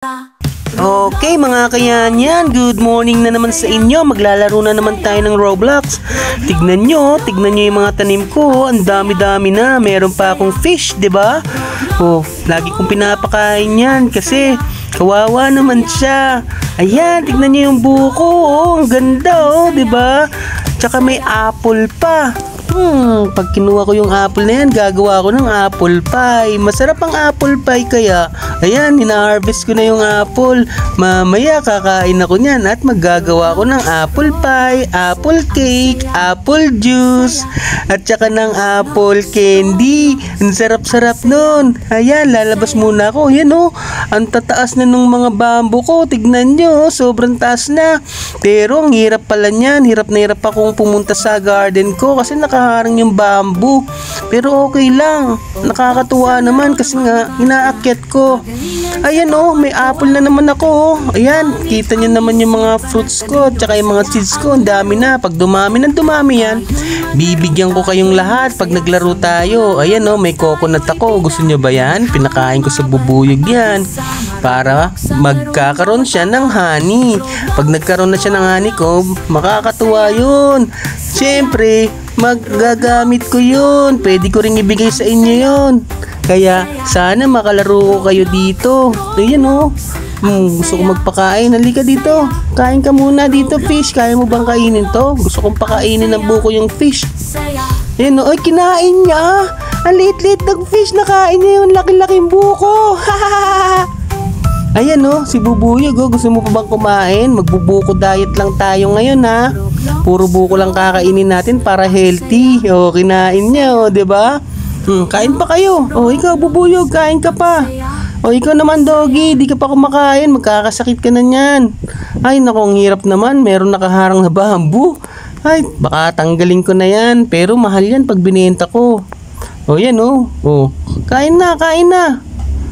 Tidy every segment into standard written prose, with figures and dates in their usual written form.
Okay mga kayanyan, good morning na naman sa inyo. Maglalaro na naman tayo ng Roblox. Tignan nyo yung mga tanim ko. Ang dami-dami na. Meron pa akong fish, 'di ba? Oh, lagi kong pinapakain yan kasi kawawa naman siya. Ayan, tignan nyo yung buko. Oh, ang ganda, oh, 'di ba? Tsaka may apple pa. Pag kinuha ko yung apple na yan, gagawa ko ng apple pie. Masarap ang apple pie kaya. Ayan, hina-harvest ko na yung apple. Mamaya kakain ako niyan at maggagawa ko ng apple pie, apple cake, apple juice, at saka ng apple candy. Ang sarap-sarap nun. Ayan, lalabas muna ako. Ayan oh, ang tataas na nung mga bamboo ko. Tignan nyo, sobrang taas na. Pero ang hirap pala niyan. Hirap na hirap akong pumunta sa garden ko kasi nakaharang yung bamboo. Pero okay lang. Nakakatuwa naman kasi nga inaakyat ko. Ayan oh, may apple na naman ako oh. Ayan, kita nyo naman yung mga fruits ko at saka yung mga seeds ko. Ang dami na. Pag dumami yan, bibigyan ko kayong lahat pag naglaro tayo. Ayan oh, may coconut ako. Gusto nyo ba yan? Pinakain ko sa bubuyog yan para magkakaroon siya ng honey. Pag nagkaroon na siya ng honey ko, makakatuwa yun. Siyempre, magagamit ko yun. Pwede ko rin ibigay sa inyo yun. Kaya sana makalaro ko kayo dito. Ayan oh. Gusto ko magpakain. Halika dito. Kain ka muna dito, fish. Kaya mo bang kainin to? Gusto kong pakainin ng buko yung fish. Ayan oh. Ay, kinain niya. Ang liit-liit ng fish. Nakain niya yung laki-laking buko. Ayan oh, si Bubuyog oh. Gusto mo pa bang kumain? Magbubuko diet lang tayo ngayon ha. Puro buko lang kakainin natin para healthy. Oh, kinain niya oh, 'di ba? Kain pa kayo. Oh, ikaw Bubuyog, kain ka pa. Oh, ikaw naman Doggy, di ka pa kumakain, magkakasakit ka na niyan. Ay, naku, ang hirap naman, meron nakaharang na bamboo. Ay, baka tanggalin ko na yan, pero mahal yan pag binenta ko. Oh, yan oh. Oh, kain na, kain na.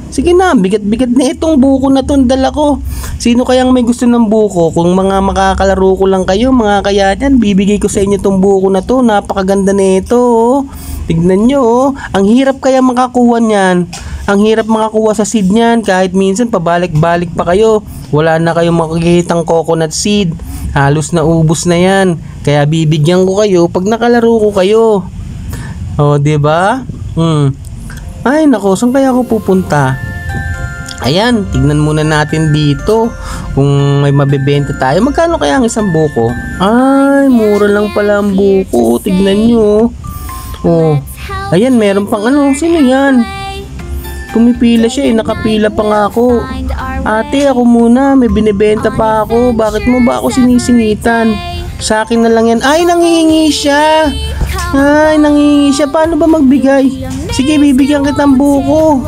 Sige na, bigat-bigat na itong buko na itong dala ko. Sino kayang may gusto ng buko? Kung mga makakalaro ko lang kayo, mga kayanyan, bibigay ko sa inyo itong buko na to. Napakaganda na ito oh. Tignan nyo oh. Ang hirap kaya makakuha niyan. Ang hirap makakuha sa seed niyan. Kahit minsan pabalik-balik pa kayo, wala na kayong makikitang coconut seed. Halos na ubos na yan. Kaya bibigyan ko kayo pag nakalaro ko kayo. Oh, 'di ba? Ay nako, saan kaya ako pupunta? Ayan, tignan muna natin dito kung may mabebenta tayo. Magkano kaya ang isang buko? Ay, mura lang pala ang buko. Tignan nyo. Oh, ayan, meron pang ano. Sino yan? Pumipila siya eh, nakapila pa nga ako. Ate, ako muna, may binibenta pa ako. Bakit mo ba ako sinisingitan? Sa akin na lang yan. Ay, nangihingi siya. Ay, nangihingi siya. Paano ba magbigay? Sige, bibigyan kitang buko.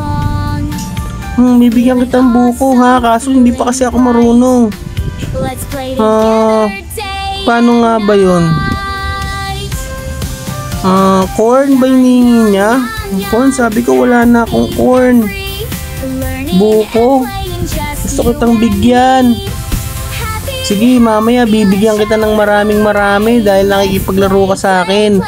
Bibigyan kitang buko ha. Kaso hindi pa kasi ako marunong. Paano nga ba yun? Corn ba yung hihingi niya? Corn, sabi ko wala na akong corn. Buko. Gusto kitang bigyan. Sige, mamaya bibigyan kita ng maraming-marami dahil nakikipaglaro ka sa akin.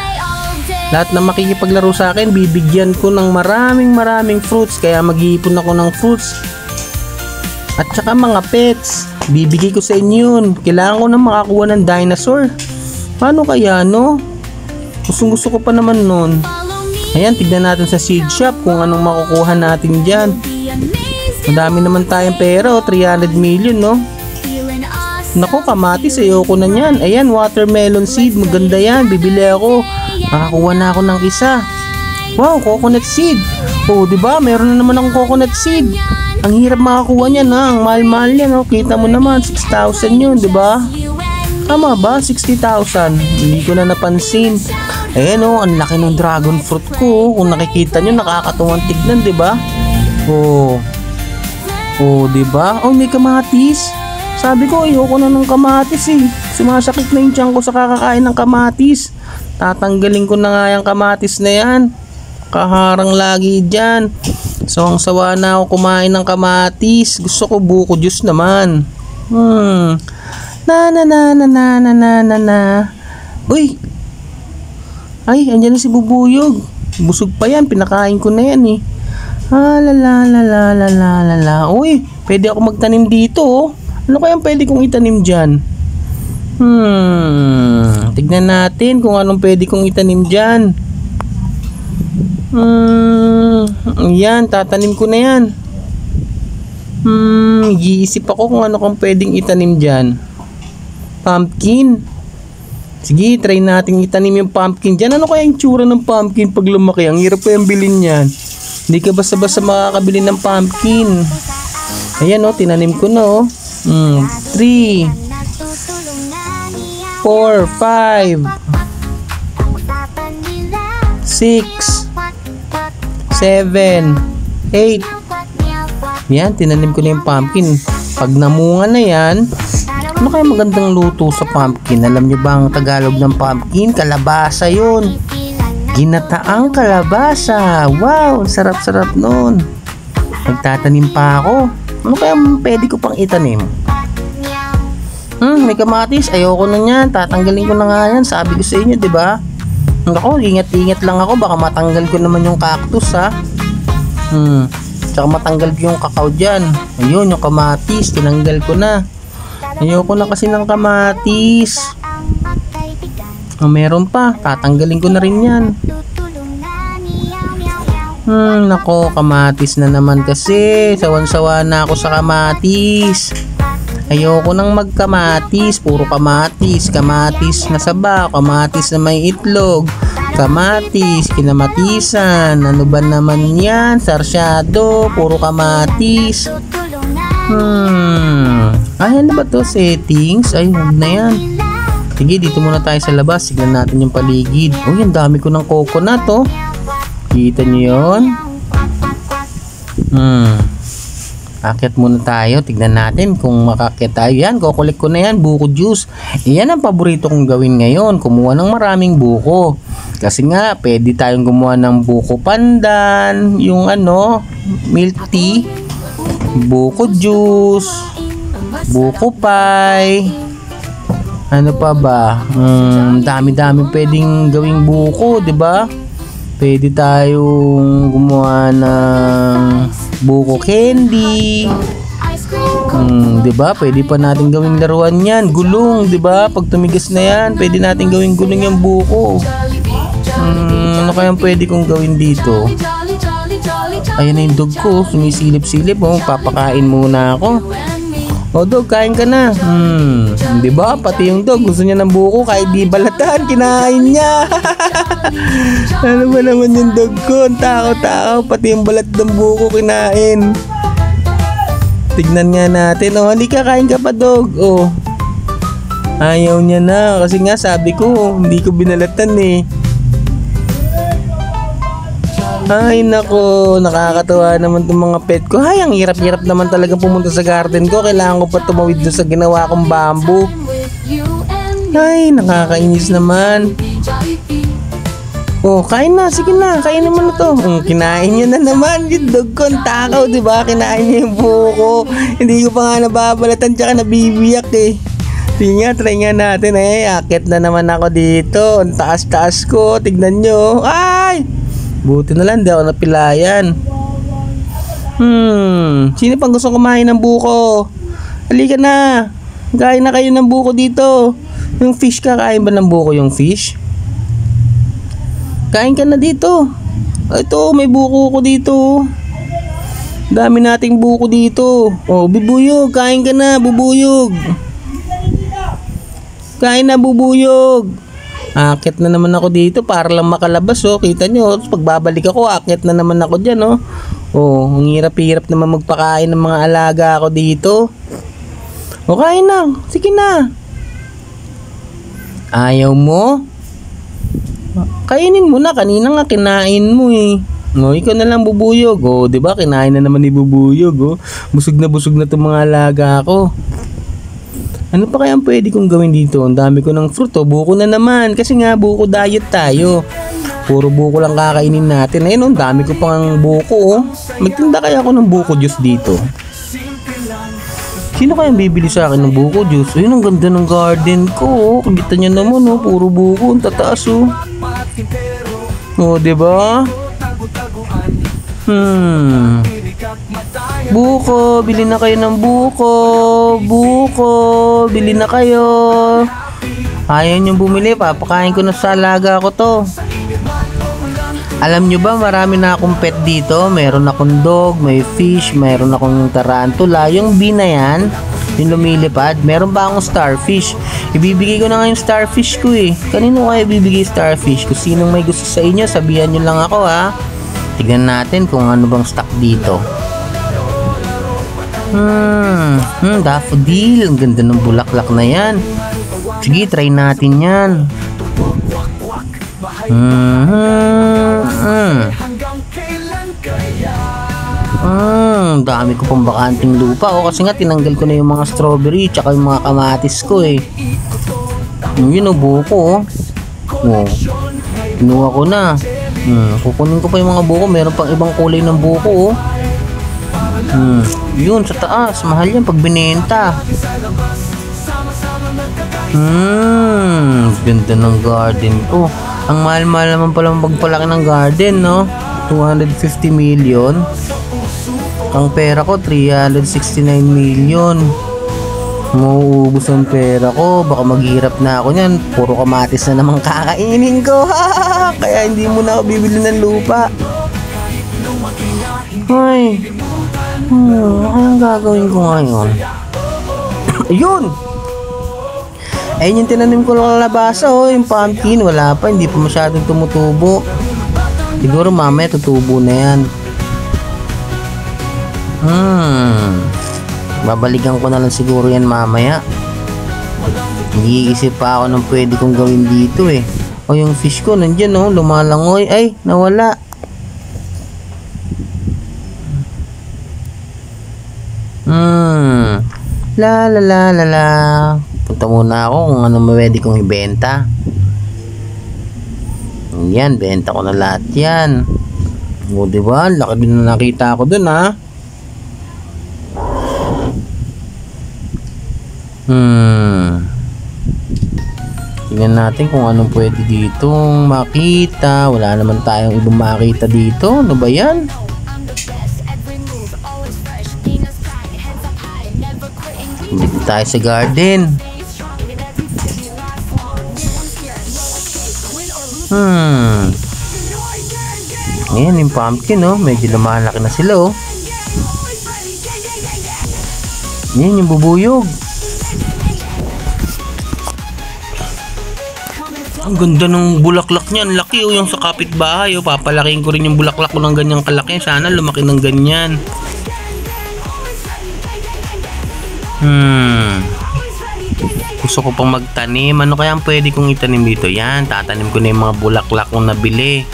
Lahat na makikipaglaro sa akin, bibigyan ko ng maraming fruits. Kaya mag-iipon ako ng fruits. At saka mga pets, bibigay ko sa inyo yun. Kailangan ko na makakuha ng dinosaur. Paano kaya no? Gusto ko pa naman nun. Ayan, tignan natin sa seed shop kung anong makukuha natin dyan. Madami naman tayong pera, 300 million no? Naku, kamatis, ayoko na yan. Ayan, watermelon seed, maganda yan. Bibili ako. Makakuha na ako ng isa. Wow, coconut seed. Oh, diba? Meron na naman akong coconut seed. Ang hirap makakuha niyan ha. Ang mahal-mahal yan. Oh. Kita mo naman, 6,000 yun, diba? Tama ba? 60,000. Hindi ko na napansin. Ayan oh, ang laki ng dragon fruit ko. Kung nakikita nyo, nakakatuwang tignan, diba? Oh. Oh, diba? Oh, may kamatis. Sabi ko, ayoko na ng kamatis eh. Sumasakit na yung tiyan ko sa kakakain ng kamatis. Tatanggalin ko na nga yung kamatis na yan. Kaharang lagi dyan. So, ang sawa na ako kumain ng kamatis. Gusto ko buko juice naman. Uy! Ay, andyan na si Bubuyog. Busog pa yan. Pinakain ko na yan eh. La la la la la la la la. Uy, pwede ako magtanim dito oh. Ano kaya pwede kong itanim dyan? Tignan natin kung anong pwede kong itanim dyan. Yan, tatanim ko na yan. Iisip ako kung ano kung pwedeng itanim dyan. Pumpkin. Sige, try natin itanim yung pumpkin dyan. Ano kaya yung tsura ng pumpkin pag lumaki? Ang hirap pa yung bilhin yan. Hindi ka basta-basta makakabili ng pumpkin. Ayan o, tinanim ko na o. 3 4 5 6 7 8. Yan, tinanim ko na yung pumpkin. Pag namunga na yan, ano kaya magandang luto sa pumpkin? Alam nyo ba ang Tagalog ng pumpkin? Kalabasa yun. Ginataang kalabasa. Wow, sarap-sarap nun. Nagtatanim pa ako. Ano kaya pwede ko pang itanim? May kamatis. Ayoko na yan. Tatanggalin ko na nga yan. Sabi ko sa inyo, di ba? Ako, ingat-ingat lang ako. Baka matanggal ko naman yung cactus, ha? Tsaka matanggal ko yung kakao dyan. Ayun, yung kamatis. Tinanggal ko na. Ayoko na kasi ng kamatis. Meron pa. Tatanggalin ko na rin yan. Nako, kamatis na naman kasi. Sawan-sawa na ako sa kamatis. Ayoko nang magkamatis. Puro kamatis. Kamatis na saba. Kamatis na may itlog. Kamatis. Kinamatisan. Ano ba naman yan? Sarsyado. Puro kamatis. Ay, ano ba to? Settings? Ay, huwag na yan. Sige, dito muna tayo sa labas. Tignan natin yung paligid. Uy, ang dami ko ng coconut, oh. Kita nyo yun? Akyat muna tayo. Tignan natin kung makakyat tayo. Yan, kukulik ko na yan. Buko juice. Yan ang paborito kong gawin ngayon. Kumuha ng maraming buko. Kasi nga, pwede tayong gumawa ng buko pandan. Yung ano, milk tea. Buko juice. Buko pie. Ano pa ba? Dami-dami pwedeng gawing buko, 'di ba? Pwede tayong gumawa ng buko candy. 'Di ba? Pwede pa natin gawing laruan 'yan, gulong, 'di ba? Pag tumigas na 'yan, pwede natin gawing gulong yung buko. Ano kaya pwede kong gawin dito? Ayan na yung dog ko, sumisilip-silip, oh. Papakain muna ako. O dog, kain ka na. Di ba? Pati yung dog, gusto niya ng buko kahit di balatan, kinain niya. Ano ba naman yung dog ko? Ang takaw-takaw, pati yung balat ng buko kinain. Tignan nga natin. O, halika, kain ka pa dog. O. Ayaw niya na. Kasi nga sabi ko, hindi ko binalatan eh. Ay nako, nakakatuwa naman itong mga pet ko. Ay, ang hirap-hirap naman talaga pumunta sa garden ko. Kailangan ko pa tumawid doon sa ginawa kong bamboo. Ay, nakakainis naman. Oh, kain na, sige na, kainin mo na to. Kinain niya na naman. Yung dog ko, ang takaw, diba? Kinain niya yung buko. Hindi ko pa nga nababalatan, tsaka nabibiyak eh. Sige nga, try nga natin eh. Akit na naman ako dito. Ang taas-taas ko, tignan nyo. Ay! Buti na lang, di ako napilayan. Sino pang gusto kumain ng buko? Halika na. Kain na kayo ng buko dito. Yung fish ka, kain ba ng buko yung fish? Kain ka na dito. Ito, may buko ko dito. Dami nating buko dito. Oh, bubuyog. Kain ka na, bubuyog. Kain na, bubuyog. Akit na naman ako dito para lang makalabas, oh. Kita nyo, pagbabalik ako, akit na naman ako dyan, oh. Oh, ang hirap-hirap naman magpakain ng mga alaga ako dito. O, kain na. Sige na. Ayaw mo? Kainin mo na. Kanina nga kinain mo, eh. O, ikaw na lang bubuyog. O, diba? Kinain na naman ni bubuyog, oh. Busog na itong mga alaga ko. Ano pa kaya pwede kong gawin dito? Ang dami ko ng fruit, oh. Buko na naman. Kasi nga, buko diet tayo. Puro buko lang kakainin natin. Ayun, ang dami ko pang buko, oh. Magtinda kaya ako ng buko juice dito. Sino kaya bibili sa akin ng buko juice? Ayun, ang ganda ng garden ko, oh. Kita niya naman, oh. Puro buko. Ang tataas, oh. Oh, diba? Buko, bili na kayo ng buko. Buko, bili na kayo. Ayaw nyo bumili, papakain ko na sa alaga ko to. Alam nyo ba, marami na akong pet dito. Meron akong dog, may fish, meron akong tarantula. Yung bee na yan, yung lumilipad, meron pa akong starfish. Ibibigay ko na nga yung starfish ko eh. Kanino kaya ibibigay starfish? Kung sinong may gusto sa inyo, sabihan nyo lang ako ha. Tignan natin kung ano bang stock dito. Daffodil. Ang ganda ng bulaklak na yan. Sige, try natin yan. Dami ko pang bakanting lupa. O kasi nga tinanggal ko na yung mga strawberry tsaka yung mga kamatis ko eh. Yun o, buko oh. Kinuha ko na. Kukunin ko pa yung mga buko. Meron pang ibang kulay ng buko oh. Yun sa taas. Mahal yan pag binenta. Ganda ng garden ko. Ang mahal-mahal naman pala magpalaki ng garden no. 250 million. Ang pera ko 369 million. Mauubos ang pera ko. Baka maghirap na ako niyan. Puro kamatis na naman kakainin ko. Kaya hindi mo na ako bibili ng lupa. Ay. Anong gagawin ko ngayon? Ayun! Ayun yung tinanim ko lang labasa oh. Yung pumpkin. Wala pa. Hindi pa masyadong tumutubo. Siguro mamaya tutubo na yan. Babalikan ko na lang siguro yan mamaya. Nag-iisip pa ako ng pwede kong gawin dito eh. O yung fish ko nandyan oh, lumalangoy. Ay, nawala. La la la la la. Punta muna ako kung ano pwede kong ibenta. Yan, benta ko na lahat yan. O diba, laki din na nakita ko dun ha. Tingnan natin kung anong pwede ditong makita. Wala naman tayong ibang makita dito. Ano ba yan? Dito tayo sa garden. Ayan yung pumpkin oh. Medyo lumalaki na sila oh. Ayan yung bubuyog. Ang ganda ng bulaklak niya. Ang laki oh, yung sa kapitbahay oh. Papalakihin ko rin yung bulaklak ko ng ganyang kalaki. Sana lumaki ng ganyan. Gusto ko pang magtanim. Ano kaya ang pwede kong itanim dito? Yan, tatanim ko na yung mga bulaklak kong nabili.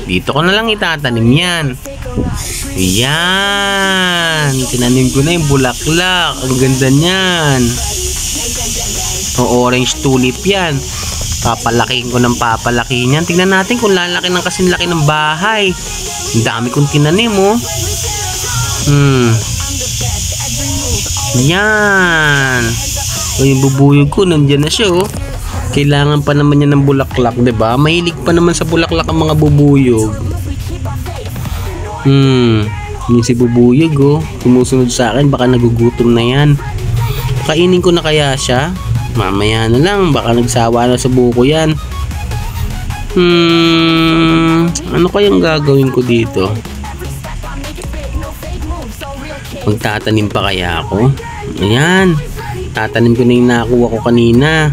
Dito ko na lang itatanim yan. Yan, tinanim ko na yung bulaklak. Ang ganda niyan. O orange tulip yan. Papalakihin ko ng papalakihin yan. Tingnan natin kung lalaki ng kasing laki ng bahay. Ang dami kong tinanim oh. Yan. O yung bubuyog ko nandyan na siya oh. Kailangan pa naman yan ng bulaklak, diba? Mahilig pa naman sa bulaklak ang mga bubuyog. Yung si bubuyog oh. Sumusunod sa akin, baka nagugutom na yan. Kainin ko na kaya siya? Mamaya na lang, baka nagsawa na sa buko yan. Ano kayang gagawin ko dito? Magtatanim pa kaya ako? Ayan, tatanim ko na yung nakuha ko kanina.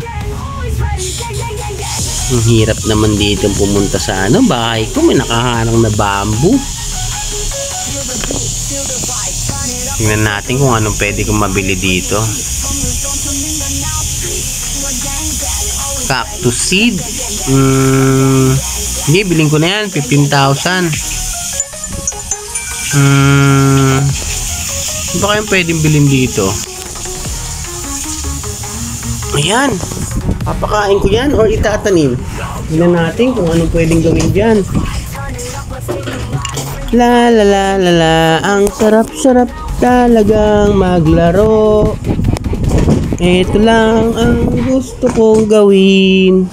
Ang hirap naman dito pumunta sa bahay ko. May nakaharang na bamboo. Tingnan natin kung anong pwede kong mabili dito. Cactus seed. Hindi, biling ko na yan. 15,000. Ano ba kayong pwedeng bilhin dito? Ayan. Papakain ko yan or itatanim. Tingnan natin kung anong pwedeng gawin dyan. La la la la la. Ang sarap-sarap talagang maglaro. Ito lang ang gusto kong gawin.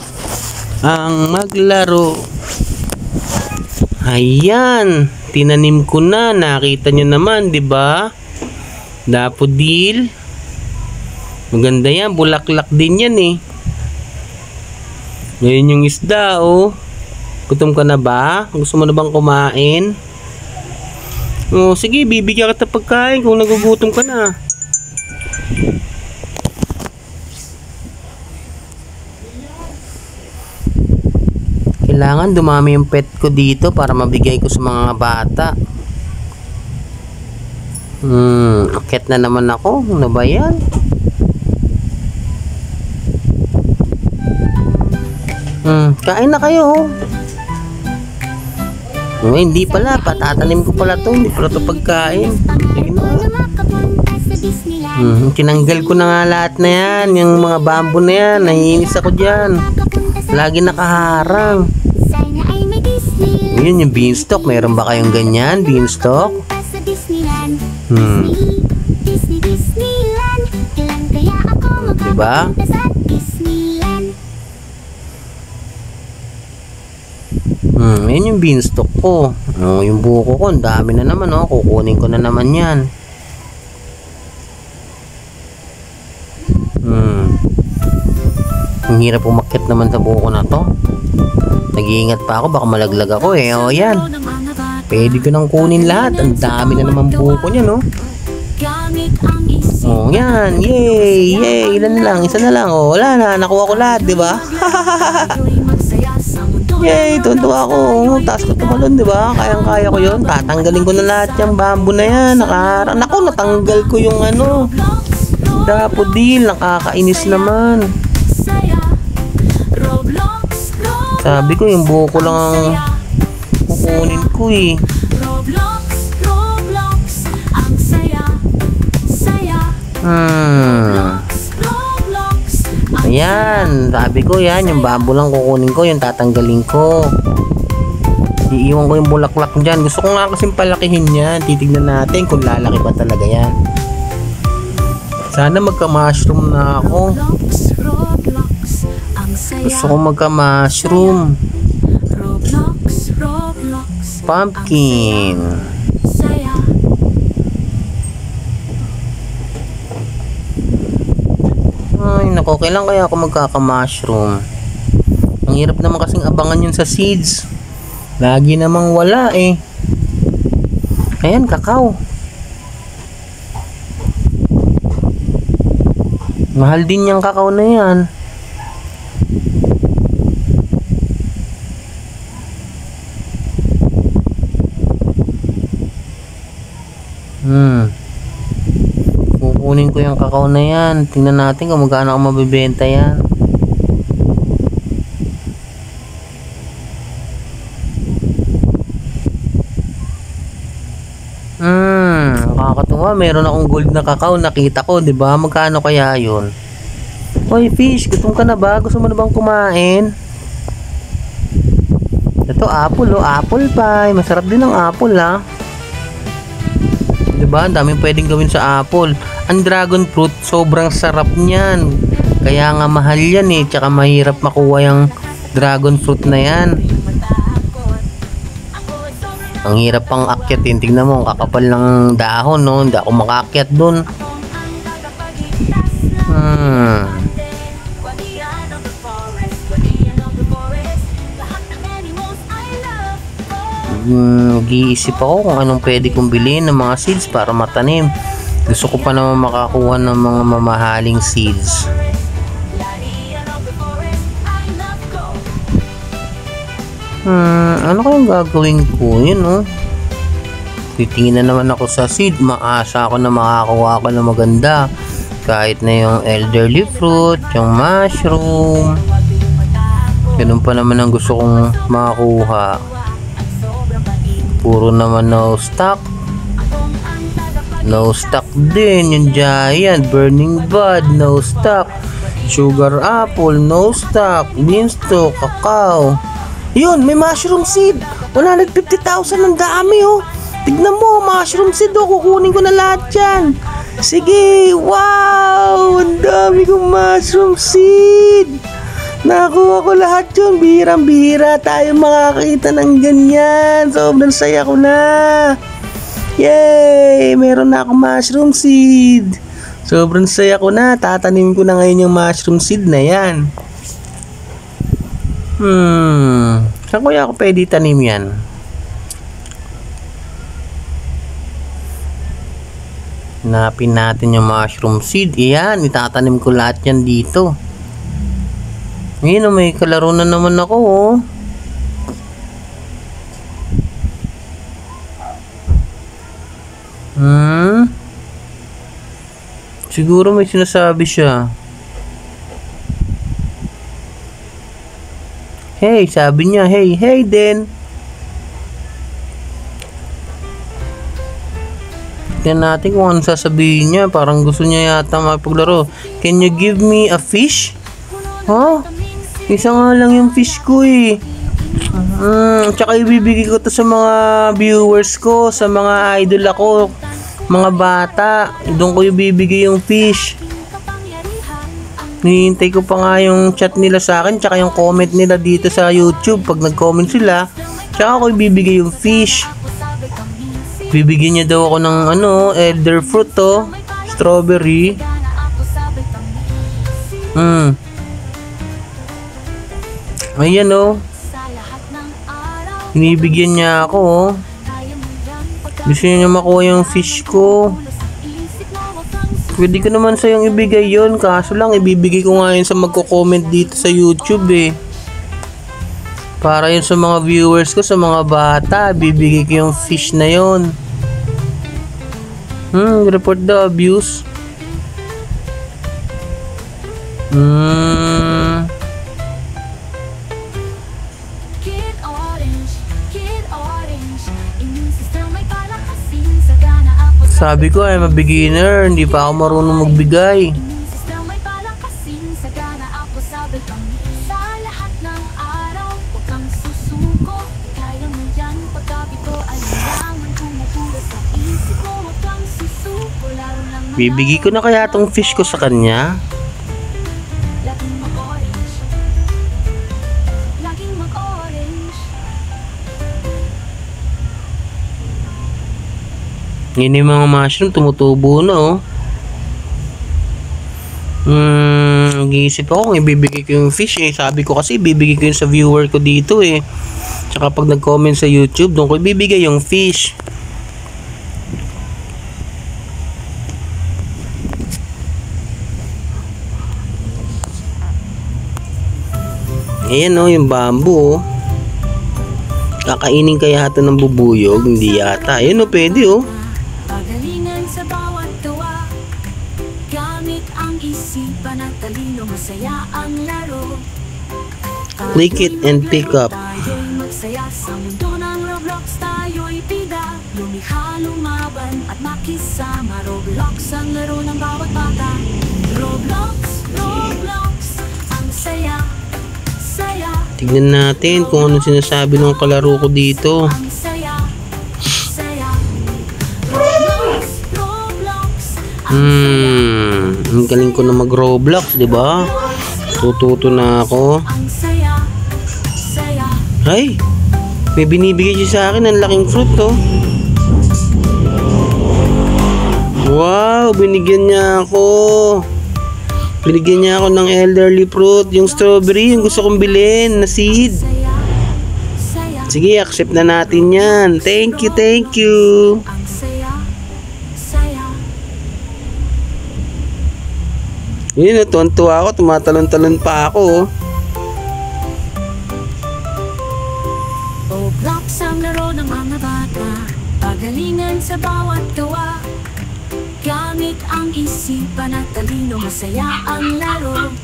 Ang maglaro. Ayan, tinanim ko na. Nakita nyo naman, 'di ba? Daffodil. Maganda yan, bulaklak din yan eh. Ngayon yung isda, oh. Gutom ka na ba? Gusto mo na bang kumain? Oh, sige, bibigyan kita pagkain kung nagugutom ka na. Kailangan dumami yung pet ko dito para mabigay ko sa mga bata. Akit na naman ako. Ano ba yan? Kain na kayo. Hindi pala. Patatanim ko pala to. Hindi pala to pagkain. Tinanggal ko na nga lahat na yan. Yung mga bamboo na yan. Naiinis ako dyan. Lagi nakaharang. Yun yung beanstalk. Meron ba kayong ganyan? Beanstalk? Diba? Yan yung beanstalk ko. Yung buko ko, ang dami na naman, oh. Kukunin ko na naman yan. Ang hirap umakyat naman sa buko na to. Nag-iingat pa ako, baka malaglag ako eh. O yan. Pwede ko nang kunin lahat. Ang dami na naman buko niya, no? Oh, yan. Yay! Yay! Ilan na lang? Isa na lang. Oh, wala na. Nakuha ko lahat, di ba? Yay! Tuntua ako. Taas ko tumalon, di ba? Kayang-kaya ko yun. Tatanggalin ko na lahat yung bamboo na yan. Naku, natanggal ko yung ano. Daffodil. Nakakainis naman. Sabi ko yung buko lang ang kukunin ko eh. Ayan, sabi ko yan, yung bamboo lang kukunin ko, yung tatanggalin ko. Iiwan ko yung bulaklak dyan. Gusto ko nga kasing palakihin yan. Titignan natin kung lalaki ba talaga yan. Sana magka-mushroom na ako. Gusto ko magka-mushroom. Pumpkin. Ay, naku, kailan kaya ako magkaka-mushroom? Ang hirap naman kasing abangan yun sa seeds. Lagi namang wala eh. Ayan, kakao. Mahal din yung kakao na yan. Kukunin ko yung kakao na yan. Tingnan natin kung magkano ako mabibenta yan. Nakakatuwa. Meron akong gold na kakao. Nakita ko, di ba? Magkano kaya yun? Hoy, fish. Gutom ka na ba? Gusto mo na bang kumain? Ito, apple, oh. Apple pie. Masarap din ang apple, ha? Diba? Ang daming pwedeng gawin sa apple. Ang dragon fruit, sobrang sarap niyan. Kaya nga mahal yan eh. Tsaka mahirap makuha yung dragon fruit na yan. Ang hirap pang akyatin. Tignan mo, kakapal ng dahon, no? Hindi ako makakyat dun. Nag-iisip ako kung anong pwede kong bilhin ng mga seeds para matanim. Gusto ko pa naman makakuha ng mga mamahaling seeds. Ano kayang gagawin ko? Yun, oh. Titingin na naman ako sa seed. Maasa ako na makakuha ako ng maganda. Kahit na yung elderly fruit, yung mushroom. Ganun pa naman ang gusto kong makakuha. Puro naman no stock. No stock din. Yung giant, burning bud, no stock. Sugar apple, no stock. Beanstalk, kakao. Yun, may mushroom seed. 150,000 ang dami, oh. Tignan mo, mushroom seed, oh. Kukunin ko na lahat yan. Sige, wow! Ang dami kong mushroom seed. Nakuha ko lahat yun. Bihirang-bihira tayo makakita ng ganyan. Sobrang saya ko na. Yay! Meron na akong mushroom seed. Sobrang saya ko na. Tatanim ko na ngayon yung mushroom seed na yan. Saan kaya ako pwede tanim yan? Hanapin natin yung mushroom seed. Iyan, itatanim ko lahat yan dito. Ngayon, may kalaro na naman ako, oh. Siguro may sinasabi siya. Hey, sabi niya, hey din. Tignan natin kung ano sasabihin niya. Parang gusto niya yata mapaglaro. Can you give me a fish? Huh? Isa nga lang yung fish ko eh. Tsaka ibibigay ko to sa mga viewers ko, sa mga idol ako, mga bata. Doon ko ibibigay yung fish. Hinihintay ko pa nga yung chat nila sa akin, tsaka yung comment nila dito sa YouTube. Pag nag-comment sila, tsaka ako ibibigay yung fish. Bibigyan niya daw ako ng elder fruit to, strawberry. Ayan oh. Binibigyan niya ako oh. Gusto niya makuha yung fish ko. Pwede ko naman sa yung ibigay yon, kaso lang ibibigay ko nga yun sa magko-comment dito sa YouTube eh. Para yun sa mga viewers ko, sa mga bata, bibigay ko yung fish na yon. Report the abuse. Sabi ko I'm a beginner, hindi pa ako marunong magbigay. Bibigay ko na kaya tong fish ko sa kanya? Yun yung mga mushroom, tumutubo na oh. Nag-iisip ako kung ibibigay ko yung fish eh. Sabi ko kasi ibibigay ko yun sa viewer ko dito eh. Tsaka pag nag-comment sa YouTube, doon ko ibibigay yung fish. Ayan oh, yung bamboo oh. Kakainin kaya ito ng bubuyog? Hindi yata. Ayan oh, pwede oh. Click it and pick up. Tignan natin kung ano sinasabi ng kalaro ko dito. Ang galing ko na mag-Roblox, di ba? Tututo na ako. Ay, may binibigay siya sa akin ng laking fruit to. Wow, binigyan niya ako. Binigyan niya ako ng elderly fruit, yung strawberry, yung gusto kong bilhin na seed. Sige, accept na natin yan. Thank you, thank you. Yun, tuwan-tuwa ako, tumatalon-talon pa ako. Roblox ang laro ng mga bata, pagalingan sa bawat gawa. Gamit ang isipan at talino, masaya ang laro.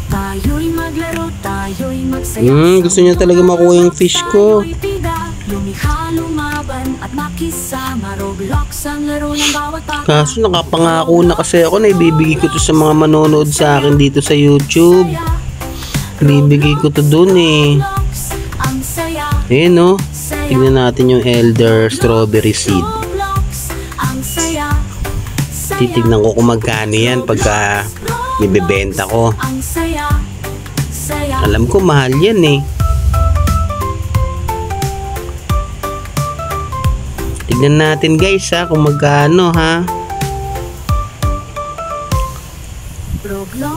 Tayo'y maglaro, tayo'y magsaya. Gusto niya talaga makuha yung fish ko. Lumikha, lumaban at makisama. Roblox ang laro ng bawat bata. Kaso nakapangako na kasi ako na ibibigay ko to sa mga manonood sa akin dito sa YouTube. Ibibigay ko to dun eh. Ayan no, tignan natin yung elder strawberry seed. Titignan ko kung magkano yan pagka ibebenta ko. masaya. Alam ko mahal yan eh. Tignan natin guys ha, kung magkano ha. Roblox.